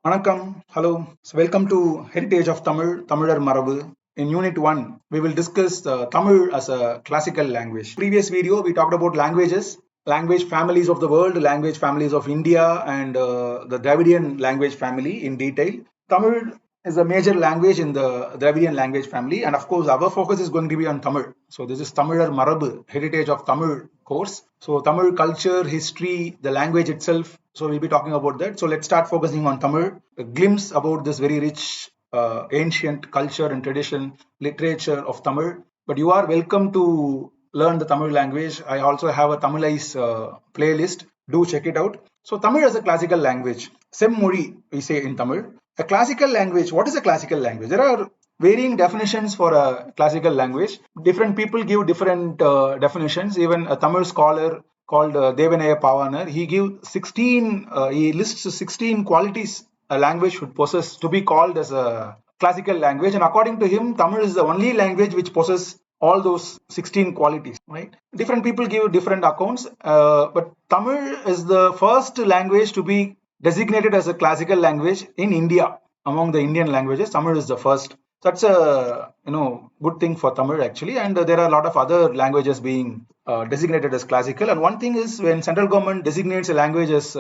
Vanakkam, hello. So welcome to Heritage of Tamil, Tamilar Marabu. In Unit 1, we will discuss Tamil as a classical language. Previous video, we talked about languages, language families of the world, language families of India, and the Dravidian language family in detail. Tamil is a major language in the Dravidian language family, and of course, our focus is going to be on Tamil. So this is Tamilar Marabu, Heritage of Tamil course. So Tamil culture, history, the language itself. So we'll be talking about that. So let's start focusing on Tamil. A glimpse about this very rich, ancient culture and tradition, literature of Tamil. But you are welcome to learn the Tamil language. I also have a Tamilized playlist. Do check it out. So Tamil is a classical language. Semmuri, we say in Tamil. A classical language. What is a classical language? There are varying definitions for a classical language. Different people give different definitions. Even a Tamil scholar called Devanaya Pavanar, he lists 16 qualities a language should possess to be called as a classical language. And according to him, Tamil is the only language which possesses all those 16 qualities, right? Different people give different accounts, but Tamil is the first language to be designated as a classical language in India. Among the Indian languages, Tamil is the first. That's a good thing for Tamil actually, and there are a lot of other languages being designated as classical. And one thing is, when central government designates a language as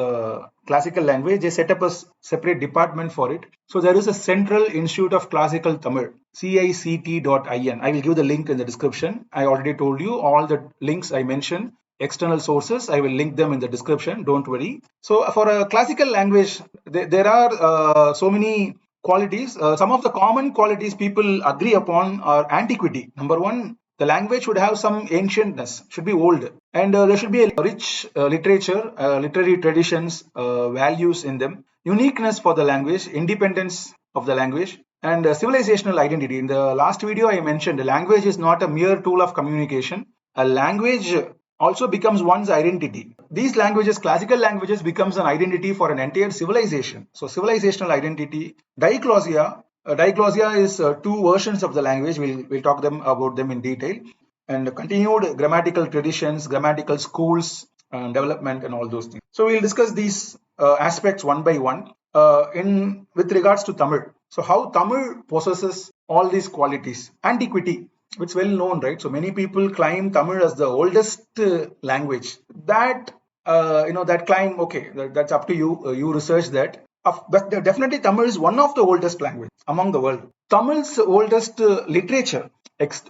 classical language, they set up a separate department for it. So there is a Central Institute of Classical Tamil, CICT.in. I will give the link in the description. I already told you all the links I mentioned. External sources, I will link them in the description, don't worry. So for a classical language, there are so many qualities. Some of the common qualities people agree upon are antiquity. Number one, the language should have some ancientness, should be old, and there should be a rich literature, literary traditions, values in them, uniqueness for the language, independence of the language, and civilizational identity. In the last video, I mentioned the language is not a mere tool of communication. A language also becomes one's identity. These languages, classical languages, becomes an identity for an entire civilization. So civilizational identity. Diglossia. Diglossia is two versions of the language. We'll talk about them in detail. And continued grammatical traditions, grammatical schools, development, and all those things. So we'll discuss these aspects one by one. With regards to Tamil. So how Tamil possesses all these qualities. Antiquity. It's well known, right? So many people claim Tamil as the oldest language. That that claim, okay, that's up to you. You research that. But definitely Tamil is one of the oldest languages among the world. Tamil's oldest literature,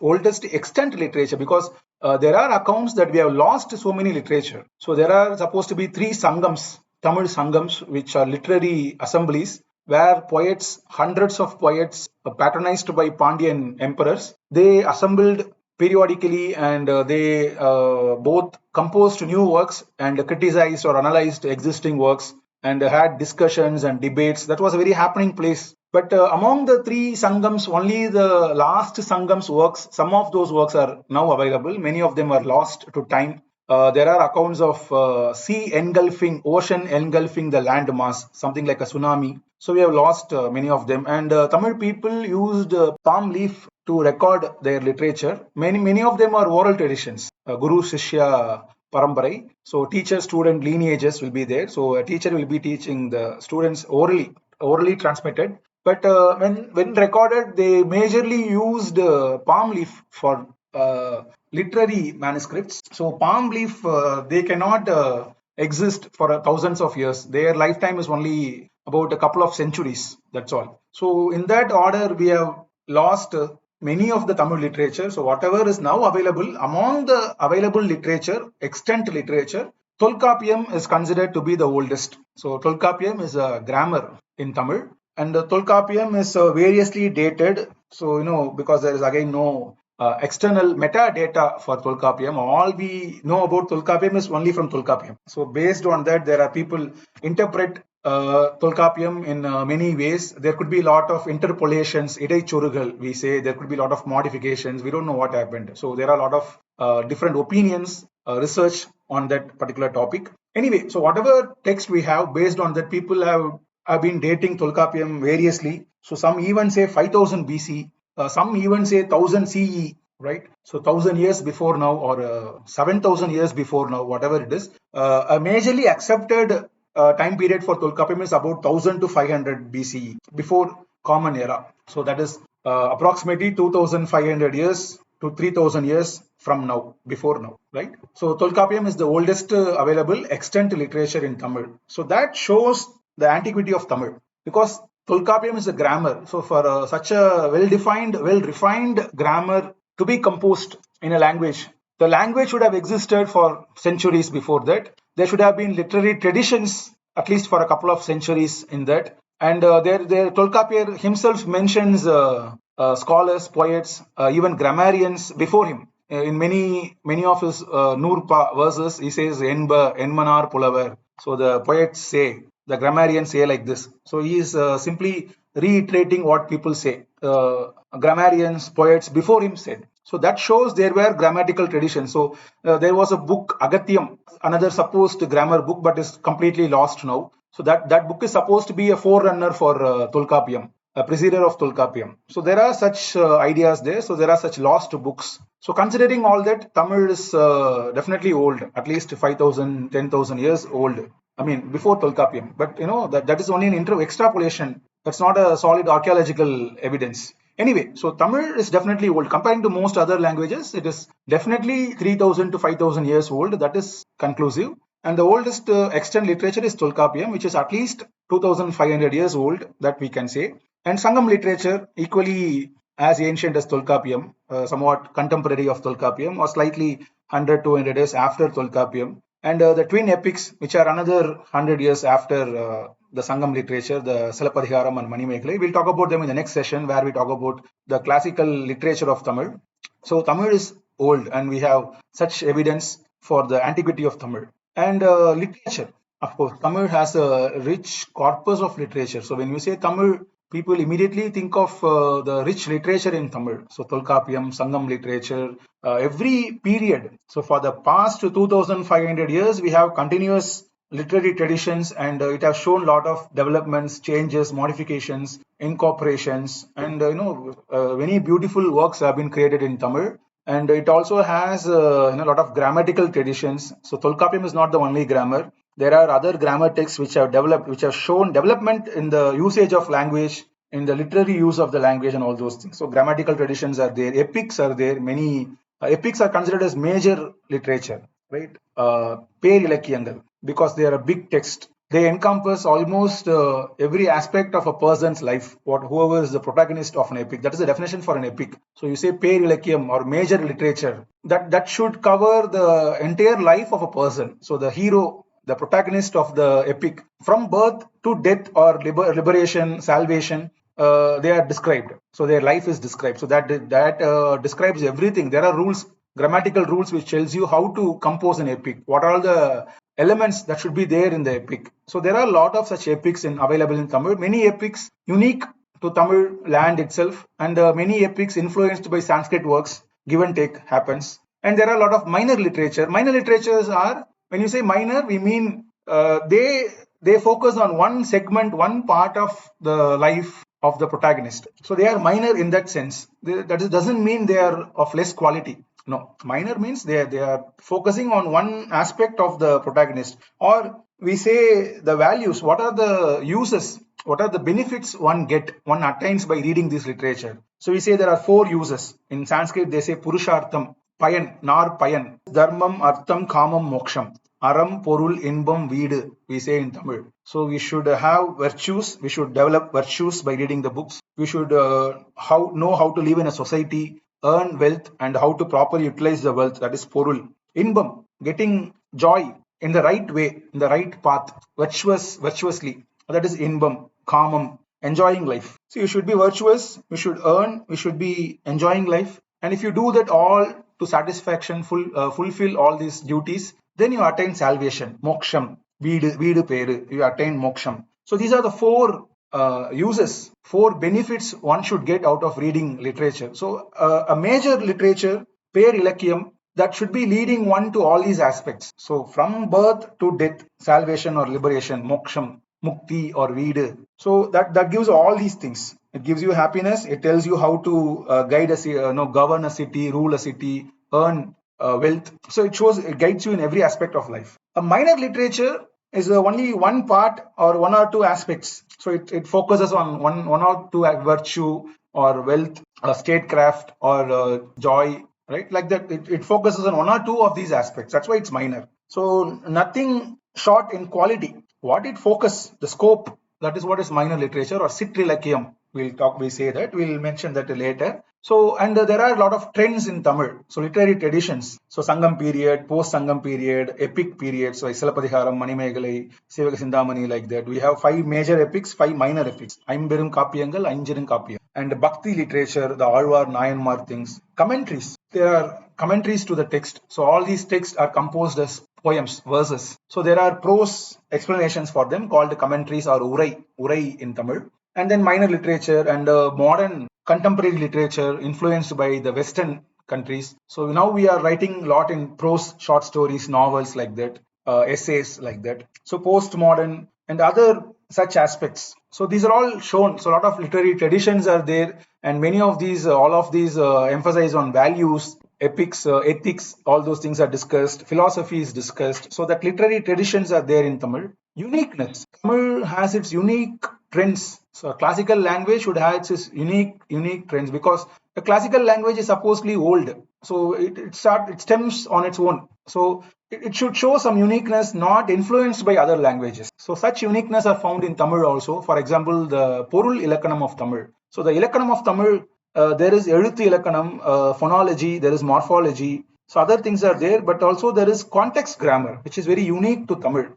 oldest extant literature, because there are accounts that we have lost so many literature. So there are supposed to be 3 sangams, Tamil sangams, which are literary assemblies, where poets, hundreds of poets patronized by Pandyan emperors, they assembled periodically, and they both composed new works and criticized or analyzed existing works and had discussions and debates. That was a very happening place. But among the 3 sangams, only the last sangam's works, some of those works are now available. Many of them are lost to time. There are accounts of ocean engulfing the land mass, something like a tsunami. So we have lost many of them. And Tamil people used palm leaf to record their literature. Many of them are oral traditions. Guru Shishya Parambarai. So teacher-student lineages will be there. So a teacher will be teaching the students orally transmitted. But when recorded, they majorly used palm leaf for literary manuscripts. So palm leaf, they cannot exist for thousands of years. Their lifetime is only about a couple of centuries. That's all. So in that order, we have lost many of the Tamil literature. So whatever is now available, among the available literature, extant literature, Tolkappiyam is considered to be the oldest. So Tolkappiyam is a grammar in Tamil, and Tolkappiyam is variously dated. So because there is again no external metadata for Tolkappiyam. All we know about Tolkappiyam is only from Tolkappiyam. So based on that, there are people interpret Tolkappiyam in many ways. There could be a lot of interpolations, idaichorugal, we say. There could be a lot of modifications. We don't know what happened. So there are a lot of different opinions, research on that particular topic. Anyway, so whatever text we have, based on that, people have been dating Tolkappiyam variously. So some even say 5000 BC. Some even say 1000 CE, right? So 1000 years before now, or 7000 years before now, whatever it is. A majorly accepted time period for Tolkappiyam is about 1000 to 500 BCE, before Common Era. So that is approximately 2500 years to 3000 years from now, before now, right? So Tolkappiyam is the oldest available extant literature in Tamil. So that shows the antiquity of Tamil, because Tolkappiyam is a grammar. So for such a well-defined, well-refined grammar to be composed in a language, the language should have existed for centuries before that. There should have been literary traditions at least for a couple of centuries in that. And there Tolkappiyam himself mentions scholars, poets, even grammarians before him. In many of his Nurpa verses, he says Enba, Enmanar Pulavar. So the poets say, the grammarians say like this. So he is simply reiterating what people say. Grammarians, poets before him said. So that shows there were grammatical traditions. So there was a book, Agatyam, another supposed grammar book, but is completely lost now. So that book is supposed to be a forerunner for Tolkappiyam, a precedent of Tolkappiyam. So there are such ideas there. So there are such lost books. So considering all that, Tamil is definitely old, at least 5,000, 10,000 years old. I mean, before Tolkappiyam. But that is only an extrapolation. That's not a solid archaeological evidence. Anyway, so Tamil is definitely old. Comparing to most other languages, it is definitely 3,000 to 5,000 years old. That is conclusive. And the oldest extant literature is Tolkappiyam, which is at least 2,500 years old, that we can say. And Sangam literature, equally as ancient as Tolkappiyam, somewhat contemporary of Tolkappiyam, or slightly 100, 200 years after Tolkappiyam. And the twin epics, which are another 100 years after the Sangam literature, the Silappadigaram and Manimekalai. We'll talk about them in the next session, where we talk about the classical literature of Tamil. So Tamil is old, and we have such evidence for the antiquity of Tamil. And literature, of course, Tamil has a rich corpus of literature. So when you say Tamil, people immediately think of the rich literature in Tamil. So Tolkappiyam, Sangam literature, every period. So for the past 2,500 years, we have continuous literary traditions, and it has shown a lot of developments, changes, modifications, incorporations, and many beautiful works have been created in Tamil. And it also has a lot of grammatical traditions. So Tolkappiyam is not the only grammar. There are other grammar texts which have developed, which have shown development in the usage of language, in the literary use of the language, and all those things. So grammatical traditions are there, epics are there. Many epics are considered as major literature, right? Per because they are a big text. They encompass almost every aspect of a person's life, whoever is the protagonist of an epic. That is the definition for an epic. So you say per ilakyam or major literature, that should cover the entire life of a person. So the hero, the protagonist of the epic, from birth to death or liberation, salvation, they are described. So their life is described. So that describes everything. There are rules, grammatical rules, which tells you how to compose an epic. What are all the elements that should be there in the epic? So there are a lot of such epics available in Tamil. Many epics unique to Tamil land itself, and many epics influenced by Sanskrit works. Give and take happens. And there are a lot of minor literature. Minor literatures are, when you say minor, we mean they focus on one segment, one part of the life of the protagonist. So they are minor in that sense. That doesn't mean they are of less quality. No, minor means they are focusing on one aspect of the protagonist. Or we say the values, what are the uses, what are the benefits one attains by reading this literature. So we say there are 4 uses. In Sanskrit, they say Purushartham, Payan, Nar Payan, Dharmam, Artham, Kamam, Moksham, Aram, Porul, Inbam, Veedu, we say in Tamil. So we should have virtues, we should develop virtues by reading the books. We should know how to live in a society, earn wealth, and how to properly utilize the wealth. That is Porul. Inbam, getting joy in the right way, in the right path, virtuously. That is Inbam. Kamam, enjoying life. So you should be virtuous, we should earn, we should be enjoying life. And if you do that all to satisfaction, fulfill all these duties, then you attain salvation, moksham, veedu peru, you attain moksham. So these are the 4 uses, 4 benefits one should get out of reading literature. So a major literature, per ilakyam, that should be leading one to all these aspects. So from birth to death, salvation or liberation, moksham, mukti or veedu. So that gives all these things. It gives you happiness. It tells you how to govern a city, rule a city, earn wealth. So it guides you in every aspect of life. A minor literature is only one part or one or two aspects. So it focuses on one or two virtue or wealth or statecraft or joy, right? Like that, it focuses on one or two of these aspects. That's why it's minor. So nothing short in quality. What it focus, the scope, that is what is minor literature or citrilacium. We say that, we'll mention that later. So, and there are a lot of trends in Tamil. So, literary traditions. So, Sangam period, post Sangam period, epic periods, so Isilapadikaram, Manimegalai, Sivaka Sindhamani, like that. We have 5 major epics, 5 minor epics. Aimberum Kapiyangal, Ainjirum Kapiyam. And Bhakti literature, the Alvar, Nayanmar things. Commentaries. There are commentaries to the text. So, all these texts are composed as poems, verses. So, there are prose explanations for them called commentaries or urai in Tamil. And then minor literature and modern contemporary literature influenced by the Western countries. So now we are writing a lot in prose, short stories, novels like that, essays like that. So postmodern and other such aspects. So these are all shown. So a lot of literary traditions are there, and many of these, all of these emphasize on values, epics, ethics, all those things are discussed. Philosophy is discussed. So that literary traditions are there in Tamil. Uniqueness. Tamil has its unique trends. So a classical language should have its unique trends, because the classical language is supposedly old. So it stems on its own. So it should show some uniqueness, not influenced by other languages. So such uniqueness are found in Tamil also. For example, the Porul Ilakkanam of Tamil. So the Ilakkanam of Tamil, there is Eluthu Ilakkanam, phonology, there is morphology. So other things are there, but also there is context grammar, which is very unique to Tamil.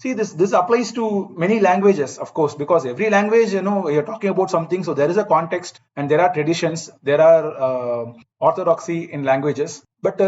See, this applies to many languages, of course, because every language, you're talking about something. So there is a context and there are traditions, there are orthodoxy in languages. But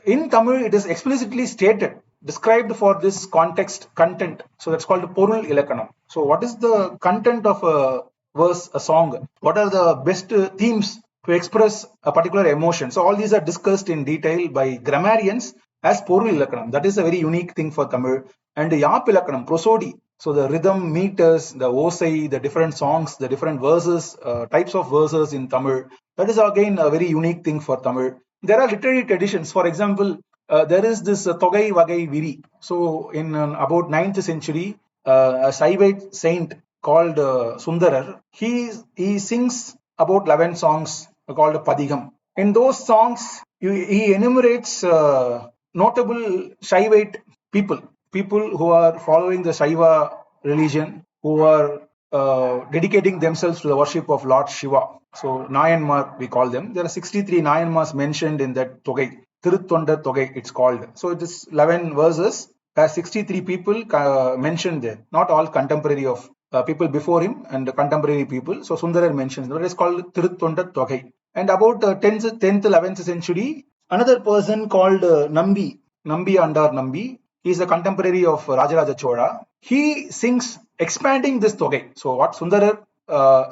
in Tamil, it is explicitly stated, described for this content. So that's called Porul Ilakkanam. So what is the content of a verse, a song? What are the best themes to express a particular emotion? So all these are discussed in detail by grammarians as Porul Ilakkanam. That is a very unique thing for Tamil. And Yap Ilakkanam, prosody. So the rhythm, meters, the osai, the different songs, the different verses, types of verses in Tamil. That is again a very unique thing for Tamil. There are literary traditions. For example, there is this Togai Vagai Viri. So in about 9th century, a Saivite saint called Sundarar, he sings about 11 songs called Padigam. In those songs, he enumerates notable Shaivite people who are following the Shaiva religion, who are dedicating themselves to the worship of Lord Shiva. So Nayanmar, we call them. There are 63 Nayanmars mentioned in that Togai. Tiruttondar Togai, it's called. So it is 11 verses. There are 63 people mentioned there. Not all contemporary of people before him and contemporary people. So Sundarar mentions that. It is called Tiruttondar Togai. And about 10th, 11th century, another person called Nambi Andar Nambi. He is a contemporary of Rajaraja Chola. He sings expanding this Togai. So what Sundarar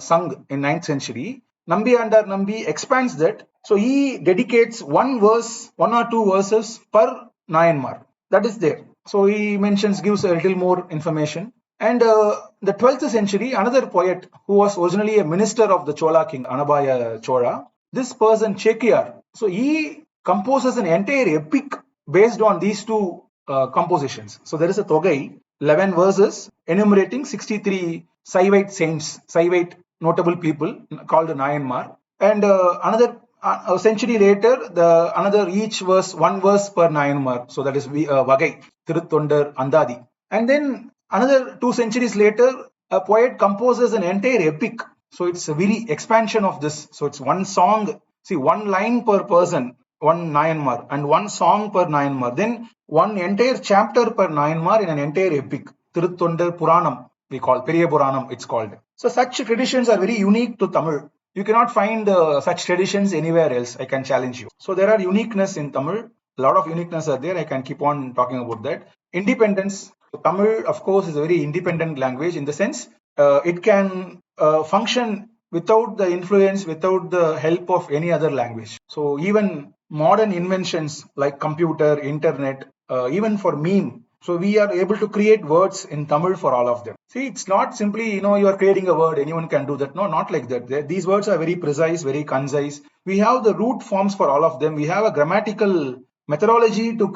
sung in 9th century, Nambi Andar Nambi expands that. So he dedicates one or two verses per Nayanmar. That is there. So he gives a little more information. And the 12th century, another poet who was originally a minister of the Chola king, Anabaya Chola, this person, Chekiyar, so he composes an entire epic based on these two compositions. So there is a Togai, 11 verses, enumerating 63 Saivite saints, Saivite notable people called Nayanmar. And a century later, each verse, one verse per Nayanmar. So that is Vagai, Tiruttondar, Andadi. And then another 2 centuries later, a poet composes an entire epic. So it's a very expansion of this. So it's one song, one line per person, one Nayanmar, and one song per Nayanmar. Then one entire chapter per Nayanmar in an entire epic. Tiruttondar Puranam, we call Periya Puranam, it's called. So such traditions are very unique to Tamil. You cannot find such traditions anywhere else. I can challenge you. So there are uniqueness in Tamil. A lot of uniqueness are there. I can keep on talking about that. Independence. So Tamil, of course, is a very independent language in the sense it can function without the influence, without the help of any other language. So even modern inventions like computer, internet, even for meme. So we are able to create words in Tamil for all of them. See, it's not simply, you are creating a word, anyone can do that. No, not like that. These words are very precise, very concise. We have the root forms for all of them. We have a grammatical methodology to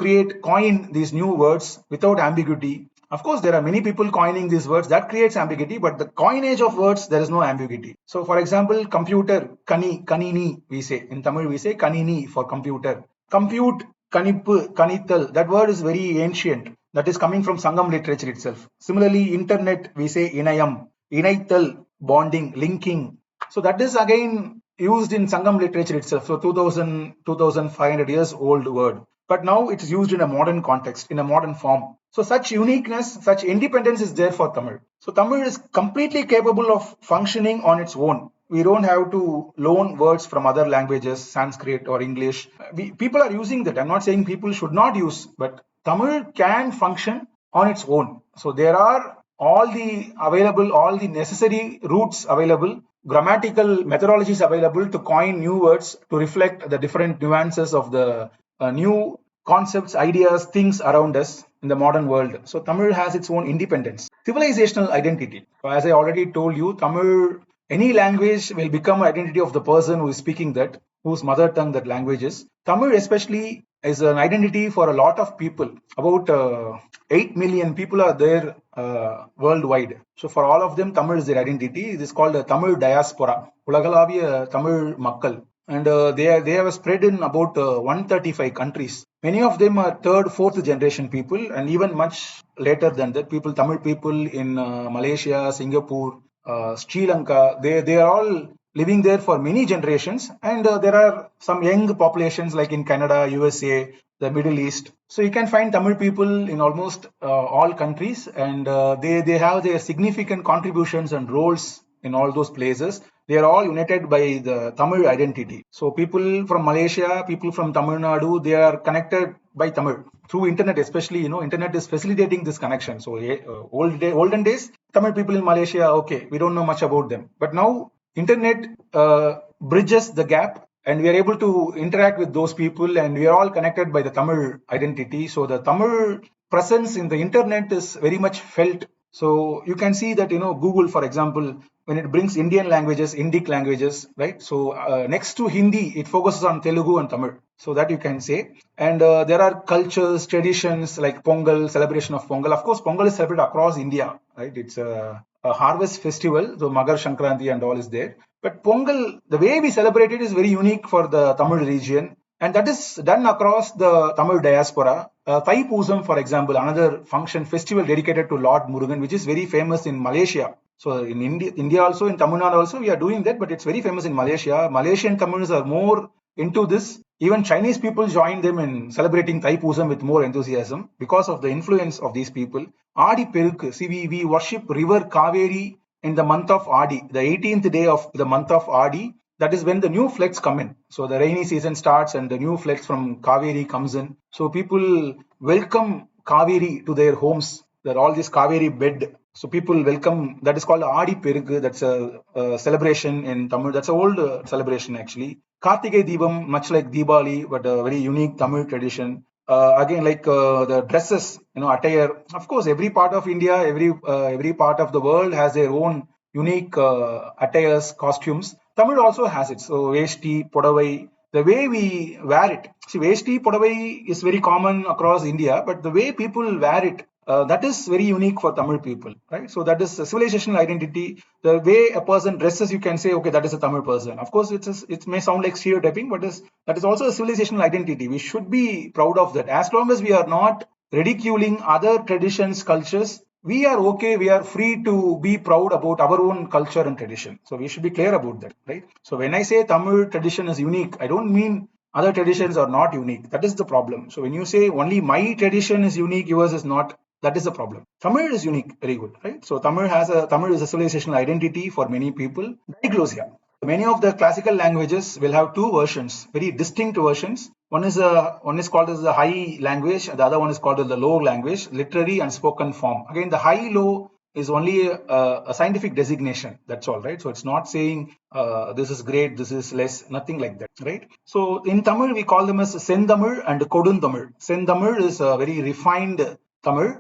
coin these new words without ambiguity. Of course, there are many people coining these words. That creates ambiguity, but the coinage of words, there is no ambiguity. So, for example, computer, kanini, we say. In Tamil, we say kanini for computer. Compute, kanippu, kanital. That word is very ancient. That is coming from Sangam literature itself. Similarly, internet, we say inayam, inaital, bonding, linking. So that is again used in Sangam literature itself. So 2500 years old word. But now it is used in a modern context, in a modern form. So such uniqueness, such independence is there for Tamil. So Tamil is completely capable of functioning on its own. We don't have to loan words from other languages, Sanskrit or English. People are using that. I'm not saying people should not use, but Tamil can function on its own. So there are all the necessary roots available, grammatical methodologies available to coin new words to reflect the different nuances of the new concepts, ideas, things around us in the modern world. So Tamil has its own independence. Civilizational identity. So as I already told you, Tamil, any language will become identity of the person who is speaking that, whose mother tongue that language is. Tamil especially is an identity for a lot of people. About 8 million people are there worldwide. So for all of them, Tamil is their identity. It is called a Tamil diaspora. Ulagalaviya Tamil Makkal. And they have spread in about 135 countries. Many of them are third, fourth generation people, and even much later than that, Tamil people in Malaysia, Singapore, Sri Lanka, they are all living there for many generations. And there are some young populations like in Canada, USA, the Middle East. So you can find Tamil people in almost all countries, and they have their significant contributions and roles in all those places. They are all united by the Tamil identity. So people from Malaysia, people from Tamilnadu, they are connected by Tamil through internet, especially, internet is facilitating this connection. So olden days, Tamil people in Malaysia, okay, we don't know much about them. But now internet bridges the gap, and we are able to interact with those people, and we are all connected by the Tamil identity. So the Tamil presence in the internet is very much felt. So you can see that, Google, for example, when it brings Indian languages, Indic languages, right? So next to Hindi, it focuses on Telugu and Tamil. So that you can say. And there are cultures, traditions like Pongal, celebration of Pongal. Of course, Pongal is celebrated across India, right? It's a harvest festival. So Magar Shankranti and all is there. But Pongal, the way we celebrate it is very unique for the Tamil region. And that is done across the Tamil diaspora. Thai Poosam, for example, another function, festival dedicated to Lord Murugan, which is very famous in Malaysia. So in India also, in Tamil Nadu also, we are doing that, but it's very famous in Malaysia. Malaysian Tamils are more into this. Even Chinese people join them in celebrating Thai Poosam with more enthusiasm because of the influence of these people. Adi Perukku, see, we worship river Kaveri in the month of Adi, the 18th day of the month of Adi. That is when the new floods come in. So the rainy season starts and the new floods from Kaveri comes in. So people welcome Kaveri to their homes. There are all this Kaveri bed. So people welcome, that is called Adi Perukku. That's a celebration in Tamil. That's an old celebration actually. Kartigai Deepam, much like Diwali, but a very unique Tamil tradition. Again, like the dresses, attire. Of course, every part of India, every part of the world has their own unique attires, costumes. Tamil also has it. So Veshti, Podavai, the way we wear it. See, Veshti, Podavai is very common across India, but the way people wear it, that is very unique for Tamil people, right? So that is a civilizational identity. The way a person dresses, you can say, okay, that is a Tamil person. Of course, it may sound like stereotyping, but that is also a civilizational identity. We should be proud of that. As long as we are not ridiculing other traditions, cultures, we are okay, we are free to be proud about our own culture and tradition. So we should be clear about that, right? So when I say Tamil tradition is unique, I don't mean other traditions are not unique. That is the problem. So when you say only my tradition is unique, yours is not, that is the problem. Tamil is unique, very good, right? So Tamil is a civilizational identity for many people. Diglossia. Many of the classical languages will have two versions, very distinct versions. One is called as the high language, the other one is called as the low language, literary and spoken form. Again, the high-low is only a scientific designation. That's all, right? So it's not saying this is great, this is less, nothing like that, right? So in Tamil, we call them as Senthamil and Koduntamil. Senthamil is a very refined Tamil.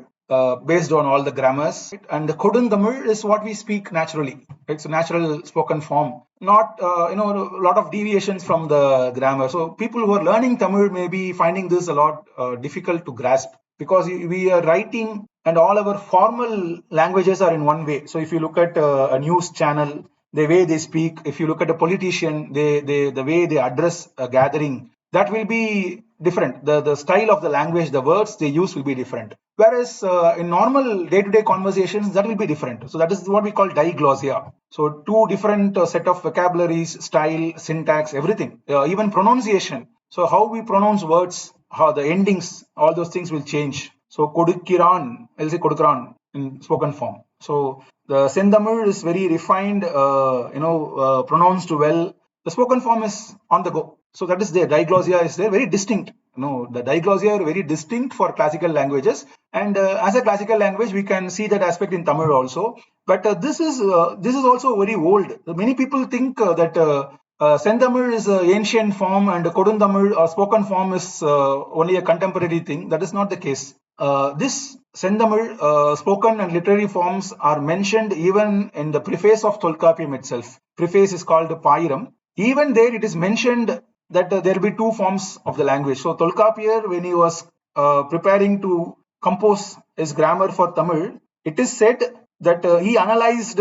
Based on all the grammars, right? And the Koduntamil is what we speak naturally. It's a natural spoken form, not a lot of deviations from the grammar. So people who are learning Tamil may be finding this a lot difficult to grasp, because we are writing and all our formal languages are in one way. So if you look at a news channel, the way they speak, if you look at a politician, the way they address a gathering, that will be different. The style of the language, the words they use will be different. Whereas in normal day-to-day conversations, that will be different. So that is what we call diglossia. So two different set of vocabularies, style, syntax, everything, even pronunciation. So how we pronounce words, how the endings, all those things will change. So Kodukkiran, I'll say Kodukran in spoken form. So the Sendamil is very refined, pronounced well. The spoken form is on the go. So that is there. Diglossia is there, very distinct. The diglossia are very distinct for classical languages, and as a classical language, we can see that aspect in Tamil also. But this is also very old. Many people think that Senthamil is an ancient form and Kodundamil or spoken form is only a contemporary thing. That is not the case. This Senthamil spoken and literary forms are mentioned even in the preface of Tolkappiyam itself. Preface is called Payiram. Even there it is mentioned that there will be two forms of the language. So Tolkappiyar, when he was preparing to compose his grammar for Tamil, it is said that he analyzed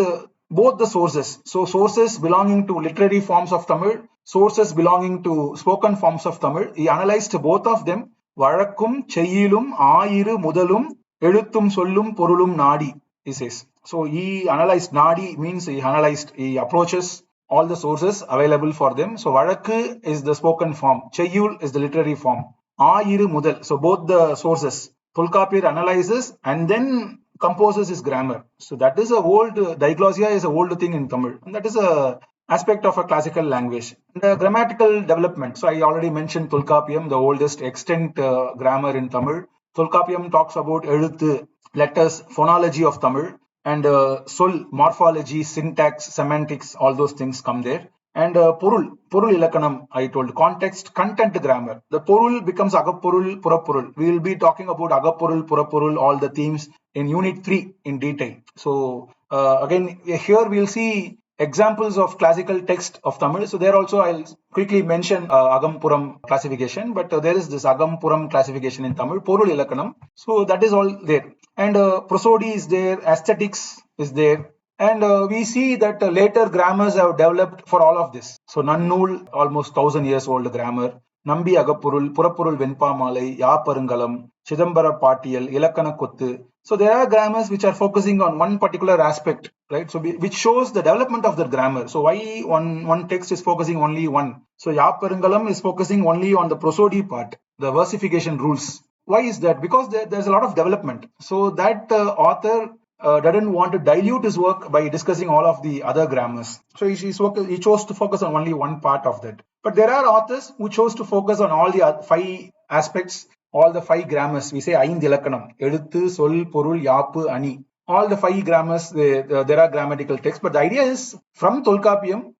both the sources. So sources belonging to literary forms of Tamil, sources belonging to spoken forms of Tamil. He analyzed both of them. Vazhakkum, Cheyyilum, Aayiru, Mudalum, Elutthum, Sollum, Porulum, Nadi, he says. So he analyzed, Nadi means he approaches all the sources available for them. So Vazhakku is the spoken form, Cheyyul is the literary form, Aayiru, Mudal. So both the sources. Tolkappiyar analyzes and then composes his grammar. So that is a old, diglossia is a old thing in Tamil. And that is a aspect of a classical language. The grammatical development. So I already mentioned Tolkappiyam, the oldest extant grammar in Tamil. Tolkappiyam talks about Eluthu, letters, phonology of Tamil, and Sol, morphology, syntax, semantics, all those things come there. And Porul Ilakanam, I told, context, content grammar. The Porul becomes Agapporul, Purapporul. We will be talking about Agapporul, Purapporul, all the themes in Unit 3 in detail. So again, here we'll see examples of classical text of Tamil. So there also I'll quickly mention Agampuram classification, but there is this Agampuram classification in Tamil, Porul Ilakanam. So that is all there. And prosody is there, aesthetics is there. And we see that later grammars have developed for all of this. So Nannul, almost 1000 years old grammar. Nambi Agapurul, Purapurul Venpamalai, Yaparangalam, Chidambara Patiyal, Ilakana Kottu. So there are grammars which are focusing on one particular aspect, right? So which shows the development of the grammar. So why one text is focusing only one? So Yaparangalam is focusing only on the prosody part, the versification rules. Why is that? Because there's a lot of development. So that author didn't want to dilute his work by discussing all of the other grammars. So he chose to focus on only one part of that. But there are authors who chose to focus on all the 5 aspects, all the 5 grammars. We say Aindhu Ilakkanam, Eduthu, Sol, Porul, Yappu, Ani. All the 5 grammars, there are grammatical texts. But the idea is from Tolkappiyam,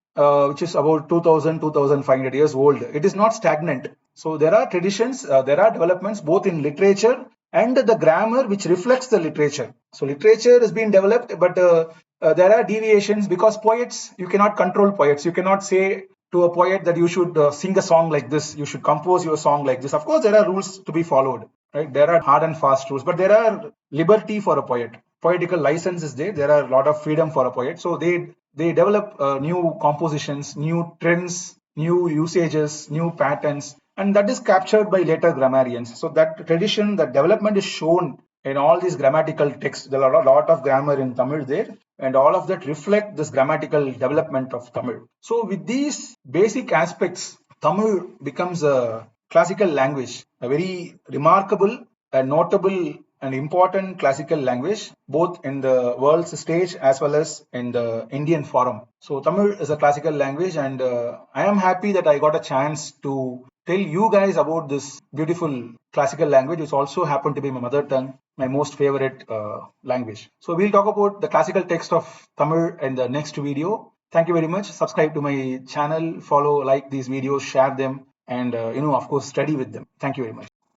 which is about 2500 years old, it is not stagnant. So there are traditions, there are developments both in literature and the grammar which reflects the literature. So literature has been developed, but there are deviations because poets, you cannot control poets. You cannot say to a poet that you should sing a song like this, you should compose your song like this. Of course, there are rules to be followed, right? There are hard and fast rules, but there are liberty for a poet. Poetical license is there. There are a lot of freedom for a poet. So they develop new compositions, new trends, new usages, new patterns. And that is captured by later grammarians. So that tradition, that development is shown in all these grammatical texts. There are a lot of grammar in Tamil there, and all of that reflect this grammatical development of Tamil. So with these basic aspects, Tamil becomes a classical language, a very remarkable and notable and important classical language, both in the world's stage as well as in the Indian forum. So Tamil is a classical language, and I am happy that I got a chance to tell you guys about this beautiful classical language, which also happened to be my mother tongue, my most favorite language. So we'll talk about the classical text of Tamil in the next video. Thank you very much. Subscribe to my channel, follow, like these videos, share them, and of course, study with them. Thank you very much.